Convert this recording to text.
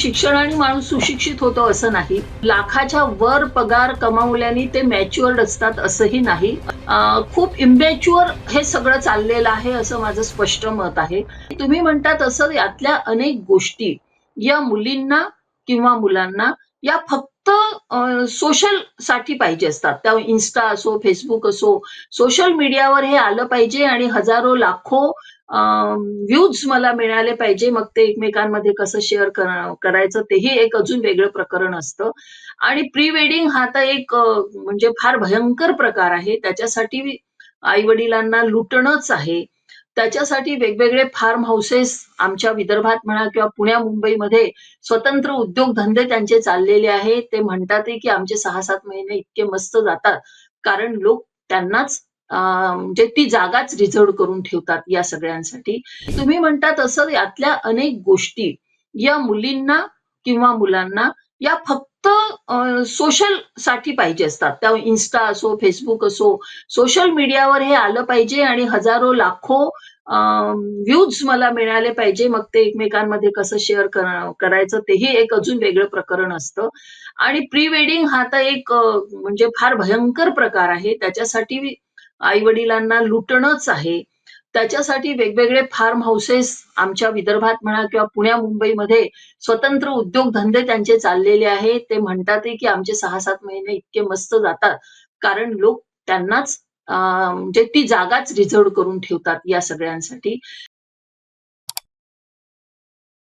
शिक्षणाने माणूस सुशिक्षित होतो असं नाही. लाखाच्या वर पगार कमावल्याने ते मॅच्युअर्ड असतात असंही नाही. खूप इमॅच्युअर हे सगळं चाललेलं आहे असं माझं स्पष्ट मत आहे. तुम्ही म्हणता तसं यातल्या अनेक गोष्टी या मुलींना किंवा मुलांना या फक्त सोशल साठी पाहिजे असतात. त्या Insta असो, Facebook असो, सोशल मीडियावर हे आलं पाहिजे आणि हजारो, लाखो व्ह्यूज मला मिळाले पाहिजे. मग ते एकमेकांमध्ये कसं शेअर करायचं तेही एक अजून वेगळं प्रकरण असतं. आणि प्री वेडिंग हा तर एक म्हणजे फार भयंकर प्रकार आहे. त्याच्यासाठी आई-वडिलांना लुटणंच आहे. त्याच्यासाठी वेगवेगळे फार्म हाऊसेस आमच्या विदर्भात म्हणा किंवा पुण्या-मुंबईमध्ये स्वतंत्र उद्योगधंदे त्यांचे चाललेले आहेत. ते म्हणतातही की आमचे 6-7 महिने इतके मस्त जातात. कारण लोक त्यांनाच म्हणजे ती जागाच रिझर्व्ह करून ठेवतात या सगळ्यांसाठी. तुम्ही म्हणता तसं यातल्या अनेक गोष्टी या मुलींना किंवा मुलांना या फक्त सोशल साठी पाहिजे असतात. त्या Insta असो, Facebook असो, सोशल मीडियावर हे आलं पाहिजे आणि हजारो, लाखो व्ह्यूज मला मिळाले पाहिजे. मग ते एकमेकांमध्ये कसं शेअर करायचं तेही एक अजून वेगळं प्रकरण असतं. आणि प्री वेडिंग हा तर एक म्हणजे फार भयंकर प्रकार आहे. त्याच्यासाठी आई-वडिलांना लुटणंच आहे. त्याच्यासाठी वेगवेगळे फार्म हाऊसेस आमच्या विदर्भात म्हणा किंवा पुण्या-मुंबईमध्ये स्वतंत्र उद्योगधंदे त्यांचे चाललेले आहेत. ते म्हणतातही की आमचे 6-7 महिने इतके मस्त जातात. कारण लोक त्यांनाच म्हणजे ती जागाच रिझर्व्ह करून ठेवतात या सगळ्यांसाठी.